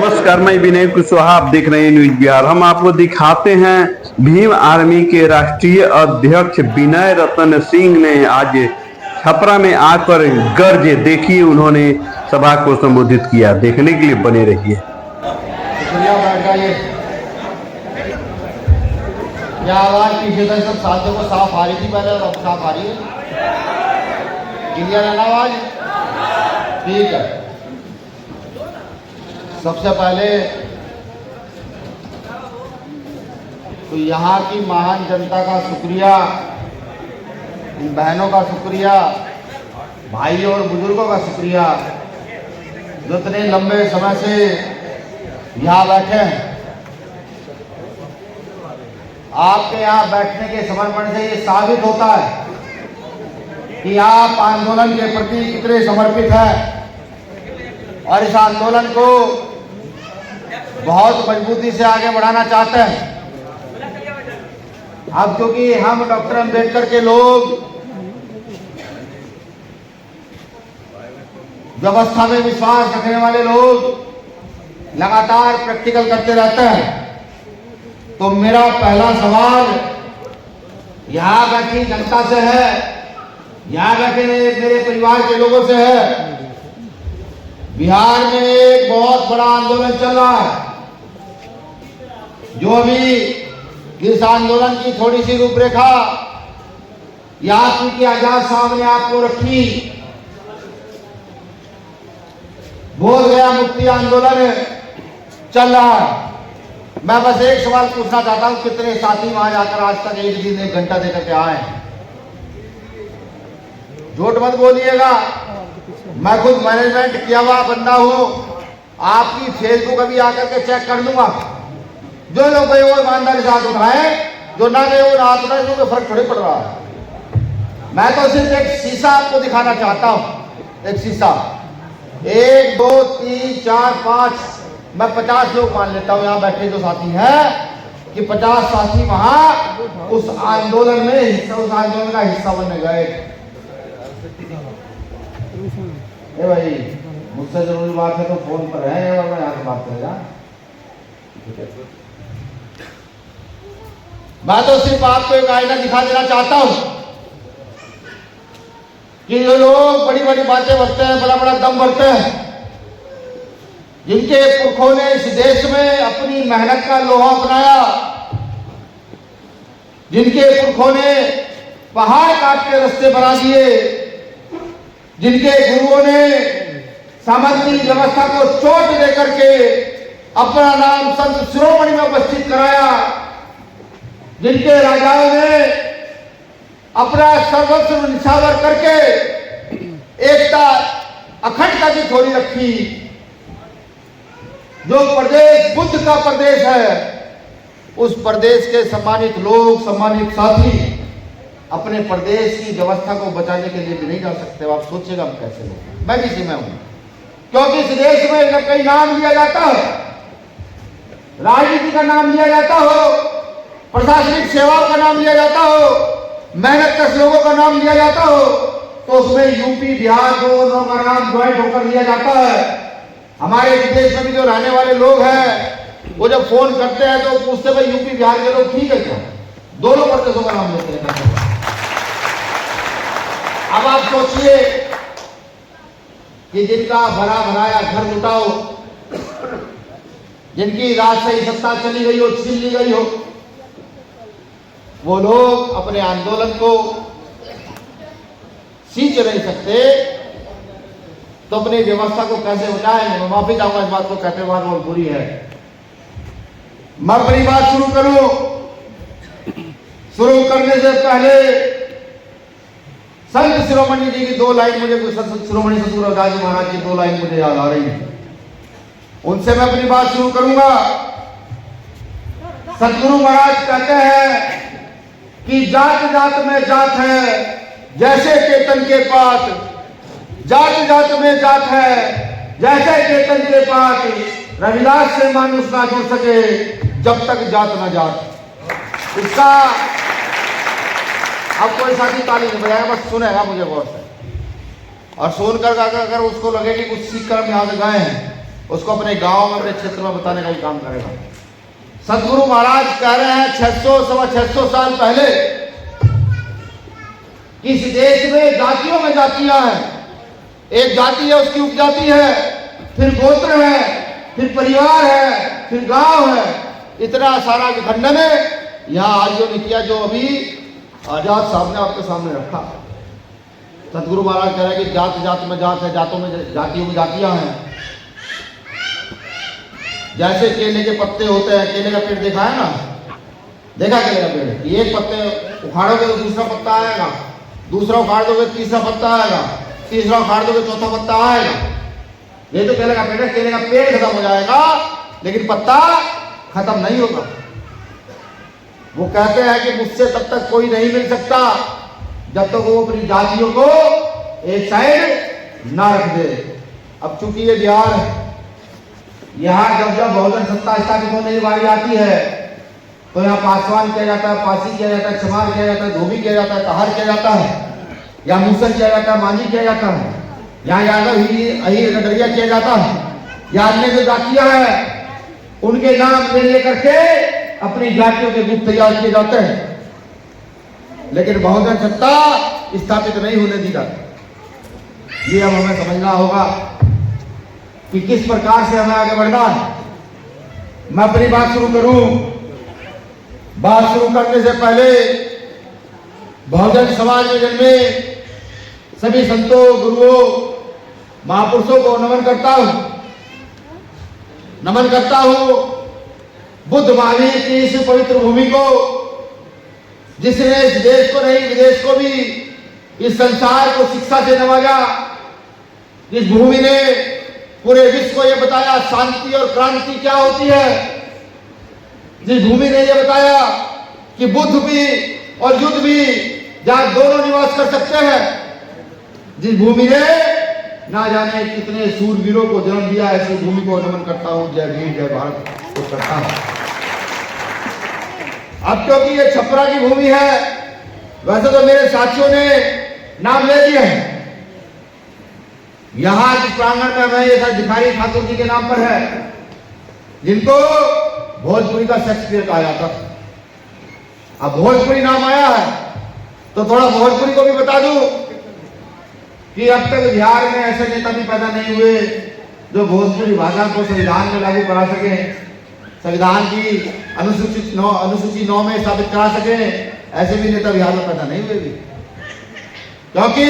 नमस्कार, मैं विनय कुशवाहा, आप देख रहे हैं न्यूज बिहार। हम आपको दिखाते हैं भीम आर्मी के राष्ट्रीय अध्यक्ष विनय रतन सिंह ने आज छपरा में आकर गर्जे। देखिए उन्होंने सभा को संबोधित किया, देखने के लिए बने रहिए। क्या आवाज पीछे तक सब साथियों को साफ आ रही थी पहले और अब साफ आ रही है? क्लियर है ना आवाज? ठीक है। सबसे पहले तो यहाँ की महान जनता का शुक्रिया, इन बहनों का शुक्रिया, भाई और बुजुर्गों का शुक्रिया जो इतने लंबे समय से यहाँ बैठे हैं। आपके यहाँ बैठने के समर्पण से ये साबित होता है कि आप आंदोलन के प्रति कितने समर्पित हैं और इस आंदोलन को बहुत मजबूती से आगे बढ़ाना चाहते हैं। अब क्योंकि हम डॉक्टर अंबेडकर के लोग व्यवस्था में विश्वास रखने वाले लोग लगातार प्रैक्टिकल करते रहते हैं, तो मेरा पहला सवाल यहाँ बैठी जनता से है, यहाँ बैठे मेरे परिवार के लोगों से है। बिहार में एक बहुत बड़ा आंदोलन चल रहा है, जो अभी इस आंदोलन की थोड़ी सी रूपरेखा यहाँ की आजाद साहब ने आपको रखी। बोध गया मुक्ति आंदोलन चल रहा है। मैं बस एक सवाल पूछना चाहता हूं, कितने साथी वहां जाकर आज तक एक दिन 1 घंटा देकर के आए? झूठ मत बोलिएगा, मैं खुद मैनेजमेंट किया हुआ बंदा हूं। आपकी फेसबुक अभी आकर के चेक कर लूंगा। जो लोग गए वो ईमानदारी से हाथ उठाए, जो ना गए वो ना हाथ उठाए, जो फर्क थोड़ी पड़ रहा है। मैं तो सिर्फ एक शीशा आपको दिखाना चाहता हूं, एक शीशा। 1 2 3 4 5, मैं 50 लोग मान लेता हूं यहाँ बैठे जो साथी हैं कि 50 साथी वहां उस आंदोलन में हिस्सा, उस आंदोलन का हिस्सा बनने गए। भाई मुझसे जरूरी बात है तो फोन पर है और मैं यहाँ से बात करेगा। मैं तो सिर्फ आपको एक आईना दिखा देना चाहता हूं कि जो लोग बड़ी बड़ी बातें करते हैं, बड़ा बड़ा दम भरते हैं, जिनके पुरखों ने इस देश में अपनी मेहनत का लोहा बनाया, जिनके पुरखों ने पहाड़ काट के रास्ते बना दिए, जिनके गुरुओं ने सामंती व्यवस्था को चोट देकर के अपना नाम संत शिरोमणि में उपस्थित कराया, जिनके राजाओं ने अपना सर्वस्व निछावर करके एकता अखंडता की थोड़ी रखी। जो प्रदेश बुद्ध का प्रदेश है, उस प्रदेश के सम्मानित लोग, सम्मानित साथी अपने प्रदेश की व्यवस्था को बचाने के लिए भी नहीं जा सकते। आप सोचिएगा हम कैसे लोग, मैं भी इसी में हूं, क्योंकि इस देश में जब कहीं नाम लिया जाता है, राजनीति का नाम लिया जाता हो, प्रशासनिक सेवाओं का नाम लिया जाता हो, मेहनत कश लोगों का नाम लिया जाता हो, तो उसमें यूपी बिहार दोनों का नाम ज्वाइंट होकर लिया जाता है। हमारे विदेश में भी जो रहने वाले लोग हैं, वो जब फोन करते हैं तो पूछते भाई यूपी बिहार के लोग ठीक है क्या? दोनों प्रदेशों का नाम लेते हैं। अब आप सोचिए कि जिनका भरा भराया घर लुटाओ, जिनकी राजशाही सत्ता चली गई हो, छीन ली गई हो, वो लोग अपने आंदोलन को सींच नहीं सकते, तो अपनी व्यवस्था को कैसे बचाएंगे? मैं माफी चाहूंगा इस बात को कहते हुए, बहुत बुरी है। मैं अपनी बात शुरू करूं, शुरू करने से पहले संत शिरोमणि जी की 2 लाइन मुझे, संत शिरोमणि सतगुरु जी महाराज की 2 लाइन मुझे याद आ रही है, उनसे मैं अपनी बात शुरू करूंगा। सतगुरु महाराज कहते हैं कि जात जात में जात है, जैसे केतन के पात, जात जात में जात है, जैसे केतन के पात, रविदास से मानुष ना जुड़ सके जब तक जात ना जात। इसका अब कोई साथी ताली नहीं बजाएगा, बस सुनेगा मुझे गौर से, और सुनकर अगर उसको लगे कि कुछ सीख कर हम यहाँ से गए हैं, उसको अपने गांव में, अपने क्षेत्र में बताने का ही काम करेगा। सदगुरु महाराज कह रहे हैं 600-650 साल पहले इस देश में जातियों में जातियां हैं। एक जाति है, उसकी उपजाति है, फिर गोत्र है, फिर परिवार है, फिर गांव है। इतना सारा विखंडन यहाँ आर्यों ने किया, जो अभी आजाद साहब ने आपके सामने रखा। सदगुरु महाराज कह रहे हैं कि जात जात में जात है, जातों में जातियों में जातियां हैं। जैसे केले के पत्ते होते हैं, केले का पेड़ देखा है ना, देखा केले का पेड़, एक पत्ते उखाड़ोगे तो दूसरा पत्ता आएगा, दूसरा उखाड़ दोगे तीसरा पत्ता आएगा, तीसरा उखाड़ दोगे चौथा पत्ता आएगा। ये तो केले का पेड़ है, केले का पेड़ खत्म हो जाएगा लेकिन पत्ता खत्म नहीं होगा। वो कहते हैं कि मुझसे तब तक कोई नहीं मिल सकता जब तक वो अपनी जातियों को एक साइड ना रख दे। अब चूंकि ये बिहार है, यहाँ जब जब बहुजन सत्ता स्थापित होने की बारी आती है तो यहाँ पासवान किया जाता है, पासी किया जाता है, चमार किया जाता है, धोबी किया जाता है, कहार किया जाता है, या मूसल किया जाता है, मांझी किया जाता है, यहाँ यादव ही अहीर गडरिया किया जाता है, या अन्य जो जातियां हैं उनके नाम ले करके अपनी जातियों के गुप्त तैयार किए जाते हैं, लेकिन बहुजन सत्ता स्थापित नहीं होने दी जाती। ये अब हमें समझना होगा कि किस प्रकार से हमें आगे बढ़ना है। मैं अपनी बात शुरू करूं, बात शुरू करने से पहले बहुजन समाज में जन्मे सभी संतों, गुरुओं, महापुरुषों को नमन करता हूं। बुद्ध महावीर की इस पवित्र भूमि को, जिसने इस देश को नहीं विदेश को भी, इस संसार को शिक्षा से नवाजा, जिस भूमि ने पूरे विश्व को यह बताया शांति और क्रांति क्या होती है, जिस भूमि ने यह बताया कि बुद्ध भी और युद्ध भी जहां दोनों निवास कर सकते हैं, जिस भूमि ने ना जाने कितने सूरवीरों को जन्म दिया, ऐसी भूमि को नमन करता हूं। जय भीम, जय भारत को करता हूं। अब क्योंकि ये छपरा की भूमि है, वैसे तो मेरे साथियों ने नाम ले दिए हैं। यहां जिस प्रांगण में मैं ये सब भिखारी ठाकुर जी के नाम पर है, जिनको भोजपुरी का शेक्सपियर कहा जाता था। अब भोजपुरी नाम आया है तो थोड़ा भोजपुरी को भी बता दूं कि अब तक बिहार में ऐसे नेता भी पैदा नहीं हुए जो भोजपुरी भाषा को संविधान में लागू करा सके, संविधान की अनुसूची 9 में स्थापित करा सके। ऐसे भी नेता बिहार में पैदा नहीं हुए भी, क्योंकि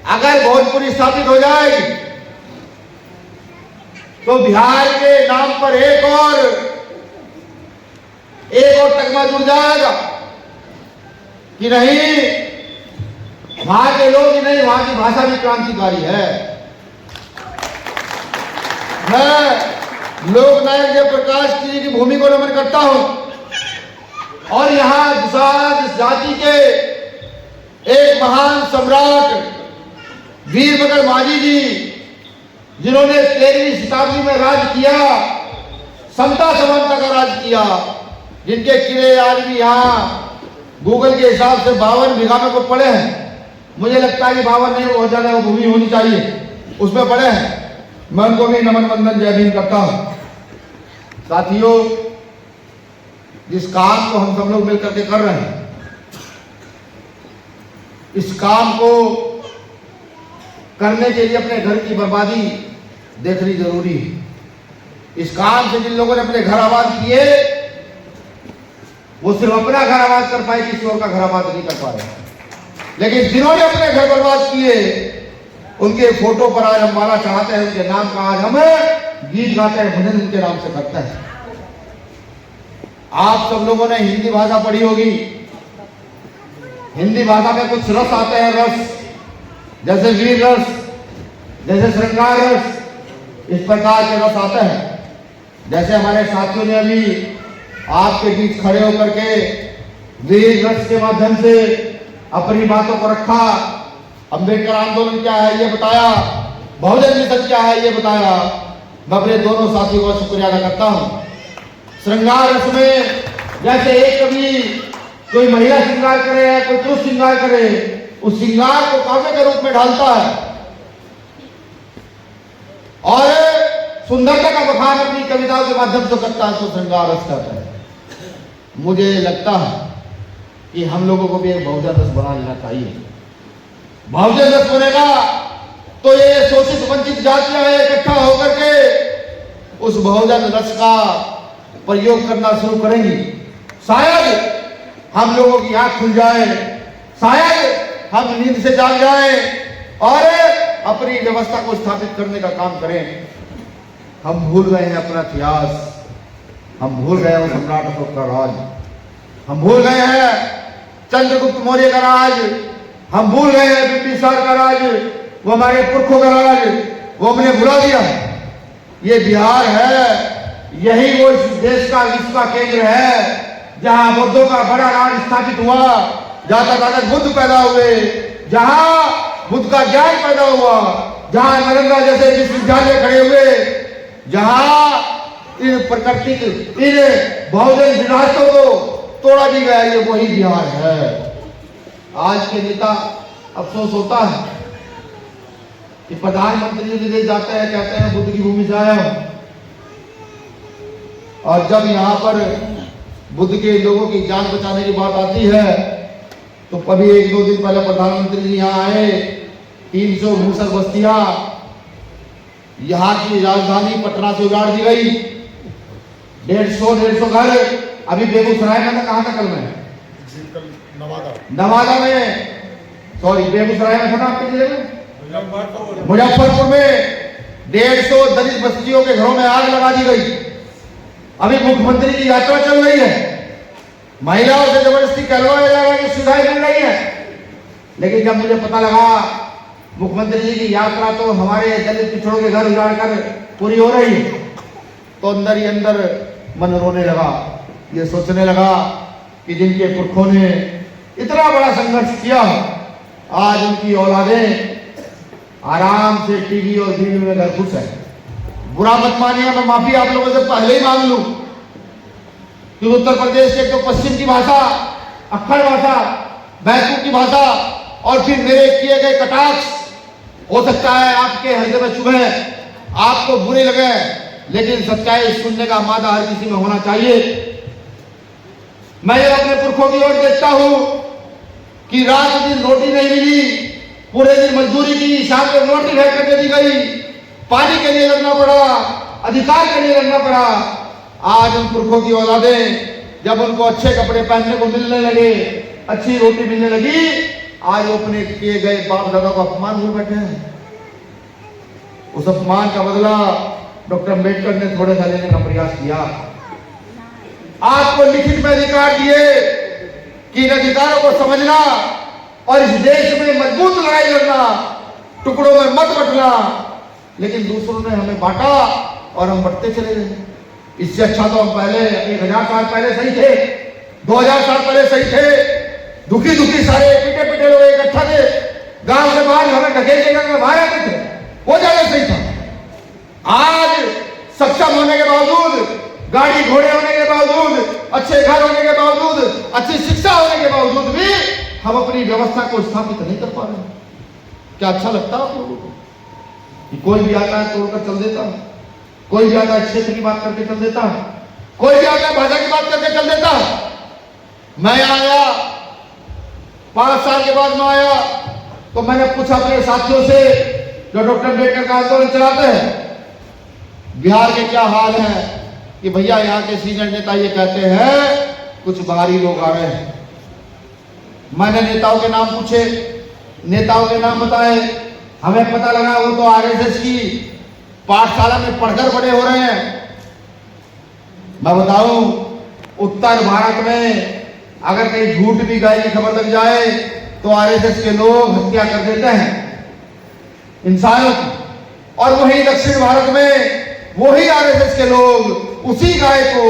अगर भोजपुरी स्थापित हो जाएगी तो बिहार के नाम पर एक और तगमा जुड़ जाएगा कि नहीं, वहां के लोग ही नहीं, वहां की भाषा भी क्रांतिकारी है। मैं लोकनायक जयप्रकाश जी की भूमि को नमन करता हूं और यहां जिस जाति के एक महान सम्राट वीर मगर माझी जी, जिन्होंने 13वीं शताब्दी में राज किया, समता समानता का राज किया, जिनके किले आज भी यहाँ गूगल के हिसाब से 52 बीघा में को पड़े हैं। मुझे लगता है कि 52 नहीं, बहुत ज्यादा वो भूमि होनी चाहिए, उसमें पड़े हैं। मैं उनको भी नमन वंदन जय भीम करता हूं। साथियों, जिस काम को हम सब लोग मिलकर के कर रहे हैं, इस काम को करने के लिए अपने घर की बर्बादी देखनी जरूरी है। इस काम से जिन लोगों ने अपने घर आबाद किए, वो सिर्फ अपना घर आबाद कर पाए, किसी और का घर आबाद नहीं कर पा रहे। लेकिन जिन्होंने अपने घर बर्बाद किए, उनके फोटो पर आज हम माला चढ़ाते हैं, उनके नाम का आज हम गीत गाते हैं, भजन उनके नाम से करते हैं। आप सब लोगों ने हिंदी भाषा पढ़ी होगी। हिंदी भाषा में कुछ रस आते हैं, रस जैसे वीर रस, जैसे श्रृंगार रस, इस प्रकार के रस आते हैं। जैसे हमारे साथियों ने अभी आपके बीच खड़े होकर के वीर रस के माध्यम से अपनी बातों को रखा। अंबेडकर आंदोलन क्या है ये बताया, बहुजन मिशन क्या है ये बताया। मैं अपने दोनों साथियों का शुक्रिया अदा करता हूं। श्रृंगार रस में जैसे एक कभी कोई महिला श्रृंगार करे या कोई पुरुष श्रृंगार करे, उस श्रृंगार को काव्य के रूप में ढालता है और सुंदरता का बखान अपनी कविताओं के माध्यम से करता है, तो श्रृंगार रस करता है। मुझे लगता है कि हम लोगों को भी एक बहुजन रस बना लेना चाहिए। बहुजन रस बनेगा तो ये शोषित वंचित जातियां इकट्ठा होकर के उस बहुजन रस का प्रयोग करना शुरू करेंगी। शायद हम लोगों की आंख खुल जाए, शायद हम नींद से जाग जाए और अपनी व्यवस्था को स्थापित करने का काम करें। हम भूल गए हैं अपना इतिहास, हम भूल गए हैं सम्राट अशोक का राज, हम भूल गए हैं चंद्रगुप्त मौर्य का राज, हम भूल गए हैं बिंबिसार का राज, वो हमारे पुरखों का राज, वो हमने भुला दिया। ये बिहार है, यही वो इस देश का विश्व का केंद्र है जहां बुद्धों का बड़ा राज स्थापित हुआ, जहां तथागत बुद्ध पैदा हुए, जहां बुद्ध का ज्ञान पैदा हुआ, जहां नालंदा जैसे विश्वविद्यालय खड़े हुए, जहां इन प्राकृतिक इन बहुजन विरासतों को तोड़ा भी गया, ये वही बिहार है। आज के नेता अफसोस होता है कि प्रधानमंत्री विदेश जाते हैं, कहते हैं बुद्ध की भूमि से आया हूं, और जब यहां पर बुद्ध के लोगों की जान बचाने की बात आती है तो कभी 1-2 दिन पहले प्रधानमंत्री जी यहाँ आए, 300 मूसर बस्तियां यहाँ की राजधानी पटना से उजाड़ दी गई, 150 घर। अभी बेगूसराय में कहाँ था कल मैं? नवादा में, सॉरी बेगूसराय में था ना आपके जिले में, मुजफ्फरपुर में 150 दलित बस्तियों के घरों में आग लगा दी गई। अभी मुख्यमंत्री की यात्रा चल रही है, महिलाओं से जबरदस्ती करवाया जा रहा है कि सुविधाएं मिल रही है, लेकिन जब मुझे पता लगा मुख्यमंत्री जी की यात्रा तो हमारे दलित पिछड़ों के घर उजाड़ कर पूरी हो रही है, तो अंदर ही अंदर मन रोने लगा। ये सोचने लगा कि जिनके पुरखों ने इतना बड़ा संघर्ष किया, आज उनकी औलादें आराम से टीवी और टीवी में घर खुश है। बुरा मत मानिए, मैं माफी आप लोगों से पहले ही मांग लूं कि उत्तर प्रदेश के तो पश्चिम की भाषा, अक्खड़ भाषा, बैतूल की भाषा और फिर मेरे किए गए कटाक्ष हो सकता है आपके हृदय में चुभे, आपको बुरे लगे, लेकिन सच्चाई सुनने का मादा हर किसी में होना चाहिए। मैं जब अपने पुरखों की ओर देखता हूं कि रात दिन रोटी नहीं मिली, पूरे दिन मजदूरी की, शाम को रोटी फेंक करके दी गई, पानी के लिए लड़ना पड़ा, अधिकार के लिए लड़ना पड़ा। आज उन पुरखों की औलादें जब उनको अच्छे कपड़े पहनने को मिलने लगे, अच्छी रोटी मिलने लगी, आज वो अपने किए गए बाप दादा को अपमान हुए बैठे हैं। उस अपमान का बदला डॉक्टर अम्बेडकर ने थोड़े सा लेने का प्रयास किया। आपको लिखित में अधिकार दिए कि इन अधिकारों को समझना और इस देश में मजबूत लड़ाई लड़ना, टुकड़ों में मत बंटना, लेकिन दूसरों ने हमें बांटा और हम बढ़ते चले गए। इससे अच्छा तो हम पहले 1000 साल पहले सही थे, 2000 साल पहले सही थे। दुखी दुखी सारे पिटे पिटे लोग इकट्ठा थे, गांव से बाहर हमें ढकेल के बाहर आते थे, वो ज्यादा सही था। आज सक्षम होने के बावजूद, गाड़ी घोड़े होने के बावजूद, अच्छे घर होने के बावजूद, अच्छी शिक्षा होने के बावजूद भी हम अपनी व्यवस्था को स्थापित नहीं कर पा रहे। क्या अच्छा लगता है आप लोगों को कि कोई भी आता है तोड़कर चल देता है, कोई भी आता है क्षेत्र की बात करके चल देता है, कोई भी आता है भाषा की बात करके चल देता है। मैं आया 5 साल के बाद में आया तो मैंने पूछा अपने साथियों से जो डॉक्टर अम्बेडकर का आंदोलन चलाते हैं, बिहार के क्या हाल है, कि भैया यहाँ के सीनियर नेता ये कहते हैं कुछ बाहरी लोग आ रहे हैं। मैंने नेताओं के नाम पूछे, नेताओं के नाम बताए, हमें पता लगा वो तो आरएसएस की पाठशाला में पढ़कर बड़े हो रहे हैं। मैं बताऊं, उत्तर भारत में अगर कहीं झूठ भी गाय की खबर लग जाए तो आरएसएस के लोग हत्या कर देते हैं इंसानों की, और वही दक्षिण भारत में वही आरएसएस के लोग उसी गाय को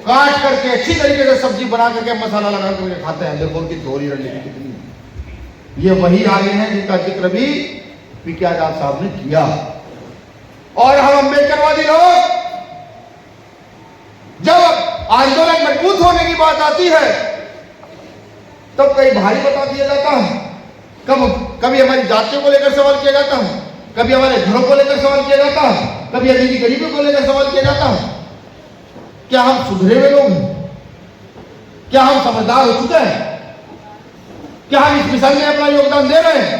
काट करके अच्छी तरीके से सब्जी बना करके मसाला लगा करके खाते हैं। देखो उनकी थोड़ी रणनीति कितनी है। ये वही आगे हैं जिनका जिक्र भी पीके आजाद साहब ने किया। और हम अम्बेडकरवादी लोग जब आंदोलन मजबूत होने की बात आती है तब कहीं भारी बता दिया जाता है, कभी हमारी जातियों को लेकर सवाल किया जाता है, कभी हमारे घरों को लेकर सवाल किया जाता है, कभी अमीरी गरीबी को लेकर सवाल किया जाता है। क्या हम सुधरे हुए लोग हैं? क्या हम समझदार हो चुके हैं? क्या हम इस मिशन में अपना योगदान दे रहे हैं?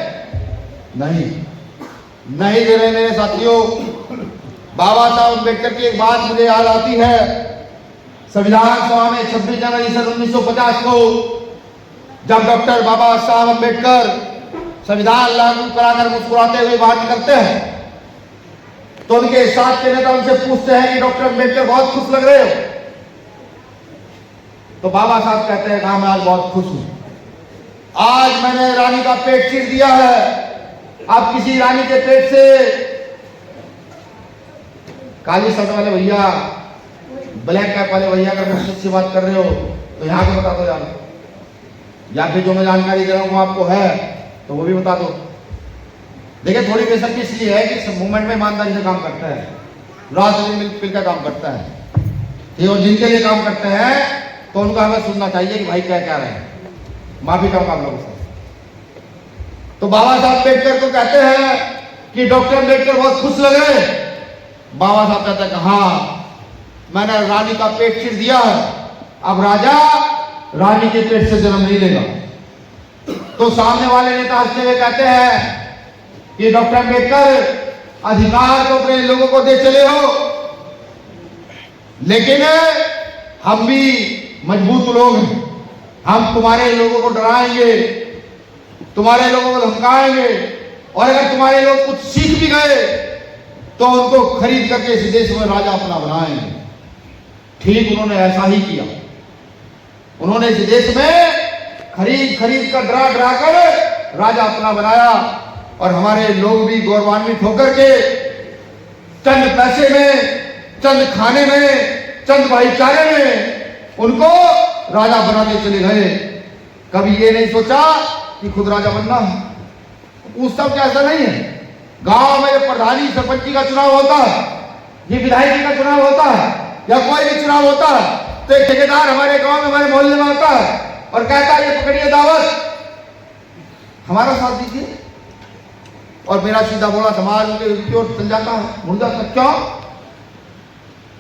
नहीं दे रहे मेरे साथियों। बाबा साहब अम्बेडकर की एक बात मुझे याद आती है। संविधान सभा में 26 जनवरी सन 1950 को जब डॉक्टर बाबा साहब अम्बेडकर संविधान लागू कराकर मुस्कुराते हुए बाहर निकलते हैं, तो उनके साथ के नेता उनसे पूछते हैं कि डॉक्टर अम्बेडकर बहुत खुश लग रहे हो। तो बाबा साहब कहते हैं हाँ मैं आज बहुत खुश हूं। आज मैंने रानी का पेट चीर दिया है। अब किसी रानी के पेट से काली शर्ट वाले भैया, ब्लैक कैप वाले भैया अगर मुझसे से बात कर रहे हो तो यहाँ पे बता दो यार, या फिर जो मैं जानकारी दे रहा हूँ आपको है तो वो भी बता दो। देखिए थोड़ी बेशर्मी इसलिए है कि मूवमेंट में ईमानदारी से काम करता है, रात दिन मिल का काम करता है। ये और जिनके लिए काम करते हैं तो उनका हमें सुनना चाहिए कि भाई क्या कह रहे हैं। माफी चाहूंगा आप लोगों से। तो बाबा साहब अम्बेडकर को कहते हैं कि डॉक्टर अम्बेडकर बहुत खुश लग रहे हैं। बाबा साहब कहते हैं कि हाँ मैंने रानी का पेट चीर दिया है, अब राजा रानी के पेट से जन्म नहीं लेगा। तो सामने वाले नेता हंसते हुए कहते हैं कि डॉक्टर अम्बेडकर अधिकार तो अपने लोगों को दे चले हो, लेकिन हम भी मजबूत लोग हैं। हम तुम्हारे लोगों को डराएंगे, तुम्हारे लोगों को धमकाएंगे, और अगर तुम्हारे लोग कुछ सीख भी गए तो उनको खरीद करके इस देश में राजा अपना बनाएंगे। ठीक उन्होंने ऐसा ही किया। उन्होंने इस देश में खरीद कर डरा कर राजा अपना बनाया, और हमारे लोग भी गौरवान्वित होकर के चंद पैसे में, चंद खाने में, चंद भाईचारे में उनको राजा बनाते चले गए। कभी ये नहीं सोचा कि खुद राजा बनना है। उस सब का ऐसा नहीं है। गांव में प्रधानी सरपंची का चुनाव होता है, ये विधायक का चुनाव होता है, या कोई भी चुनाव होता है, तो एक ठेकेदार हमारे गांव में, हमारे मोहल्ले में आता है और कहता है ये पकड़िए दावत, हमारा साथ दीजिए, और मेरा सीधा बोला समाज उनकी ओर चल जाता है, मुड़ जाता है। क्यों?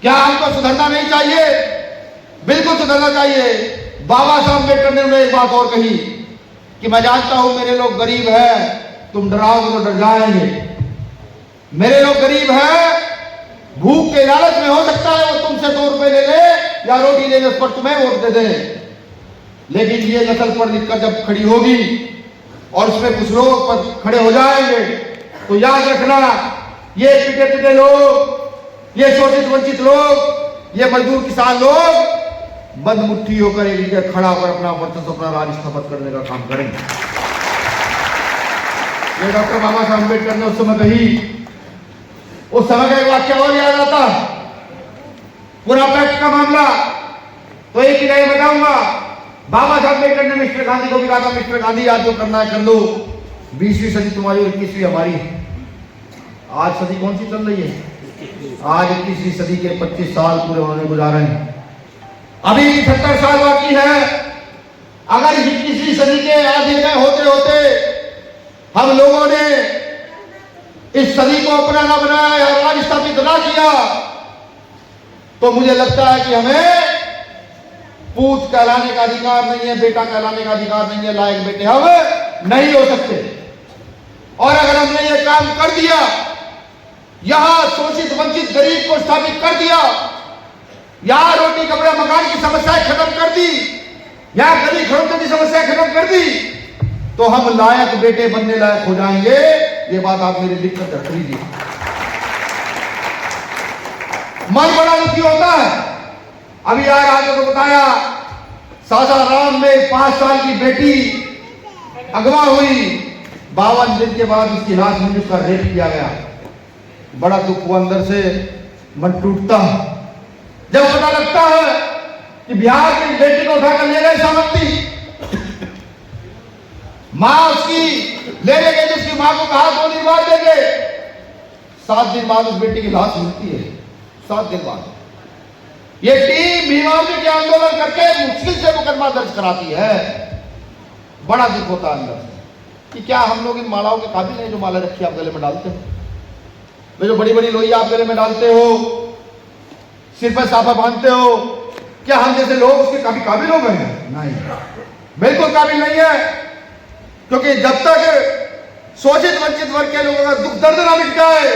क्या हमको सुधरना नहीं चाहिए? बिल्कुल सुधरना चाहिए। बाबा साहब अम्बेडकर ने उन्हें एक बात और कही कि मैं जानता हूं मेरे लोग गरीब हैं, तुम डराओगे तो डर जाएंगे। मेरे लोग गरीब हैं, भूख के लालच में हो सकता है वो तुमसे 2 रुपए ले ले या रोटी ले ले, उस पर तुम्हें वोट दे दे, लेकिन ये नस्ल पढ़ लिख कर जब खड़ी होगी और उसमें कुछ लोग पर खड़े हो जाएंगे तो याद रखना, ये पिटे पिटे लोग, ये शोषित वंचित लोग, ये मजदूर किसान लोग बंद मुट्ठी होकर एक जगह खड़ा होकर अपना वर्चस्व, अपना राज स्थापित करने का काम करेंगे। ये डॉक्टर बाबा साहब अम्बेडकर ने उस समय कही। उस समय का एक वाक्य और याद आता, पूरा पैक्ट का मामला, तो एक ही नहीं बताऊंगा। बाबा साहब अम्बेडकर ने मिस्टर गांधी को भी कहा था, मिस्टर गांधी आज जो करना है कर लो, 20वीं सदी तुम्हारी, 21वीं हमारी है। आज सदी कौन सी चल रही है? आज 21वीं सदी के 25 साल पूरे होने गुजारे हैं, अभी 70 साल बाकी है। अगर 21वीं सदी के आधे में होते होते हम लोगों ने इस सदी को अपना ना बनाया या राज स्थापित ना किया, तो मुझे लगता है कि हमें पूत कहलाने का अधिकार नहीं है, बेटा कहलाने का अधिकार नहीं है, लायक बेटे हम नहीं हो सकते। और अगर हमने ये काम कर दिया, यहां शोषित वंचित गरीब को स्थापित कर दिया, यहां रोटी कपड़ा मकान की समस्याएं खत्म कर दी, यहां गली खरोंचों की समस्याएं खत्म कर दी, तो हम लायक बेटे बनने लायक हो जाएंगे। ये बात आप मेरे लिख कर रख लीजिए। मन बड़ा दुखी होता है। अभी यार आगे को बताया, सासाराम में 5 साल की बेटी अगवा हुई, 52 दिन के बाद उसकी लाश में उसका रेप किया गया। बड़ा दुख हुआ, अंदर से मन टूटता है जब पता लगता है कि बिहार की बेटी को उठाकर ले गए सामंती, मां उसकी लेने गई, उसकी मां को कहा 2 दिन बाद देंगे। 7 दिन बाद उस बेटी की लाश मिलती है। 7 दिन बाद ये टीम भीम आर्मी के आंदोलन करके मुश्किल से मुकदमा दर्ज कराती है। बड़ा दुख होता है अंदर से कि क्या हम लोग इन मालाओं के काबिल नहीं जो माला रखी आप गले में डालते हैं। वे जो बड़ी बड़ी लोई आप गले में डालते हो, सिर पर साफा बांधते हो, क्या हम जैसे लोग उसके काफी काबिल हो गए हैं? नहीं, बिल्कुल काबिल नहीं है। क्योंकि जब तक शोषित वंचित वर्ग के लोगों का दुख दर्द ना मिट जाए,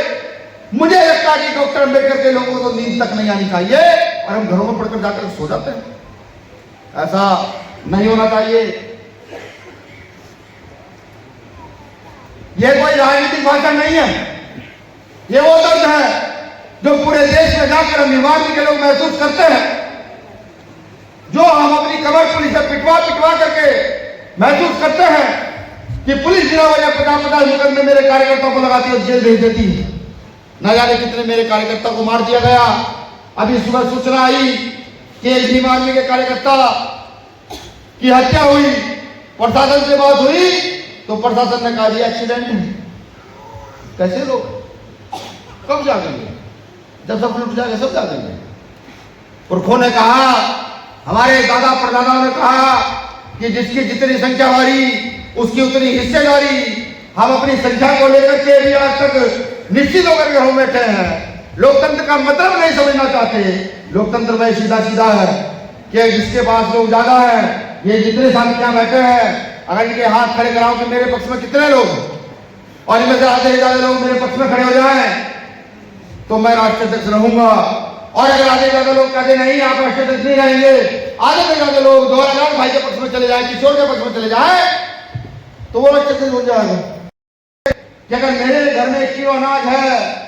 मुझे लगता है कि डॉक्टर अम्बेडकर के लोगों को तो नींद तक नहीं आनी चाहिए और हम घरों में पढ़कर जाकर सो जाते हैं। ऐसा नहीं होना चाहिए। यह कोई राजनीतिक भाषण नहीं है, यह वो दर्द है जो पूरे देश में जाकर हम निवासी के लोग महसूस करते हैं, जो हम अपनी कमर पुलिस से पिटवा पिटवा करके महसूस करते हैं कि पुलिस बिना वजह 50-50 मुकदमे मेरे कार्यकर्ताओं को लगाती है और जेल भेज देती है। न जाने कितने मेरे कार्यकर्ताओं को मार दिया गया। अभी सुबह सूचना आई कि एक भीम आर्मी के कार्यकर्ता की हत्या हुई। प्रशासन से बात हुई तो प्रशासन ने कहा दिया एक्सीडेंट है। कैसे लोग कब जागेंगे? जब सब लुट जाएगा सब जागेंगे। पुरखों ने कहा, हमारे दादा परदादाओं ने कहा कि जिसकी जितनी संख्या वारी उसकी उतनी हिस्सेदारी। हम अपनी संख्या को लेकर के भी आज तक निश्चित होकर घरों में बैठे हैं। लोकतंत्र का मतलब नहीं समझना चाहते। लोकतंत्र में सीधा सीधा है कि जिसके पास लोग ज्यादा है, ये जितने साथी यहाँ बैठे हैं, अगर इनके हाथ खड़े कराओ कि मेरे पक्ष में कितने लोग और इनमें से आधे से ज्यादा लोग मेरे पक्ष में खड़े हो जाए तो मैं राष्ट्रीय अध्यक्ष रहूंगा। और अगर आधे से ज्यादा लोग कहते नहीं आप राष्ट्रीय अध्यक्ष नहीं रहेंगे, आधे से ज्यादा लोग दोहरा भाई के पक्ष में चले जाए, किशोर के पक्ष में चले जाए तो वो राष्ट्रीय अध्यक्ष हो जाएगा। कि अगर मेरे घर में 1 किलो अनाज है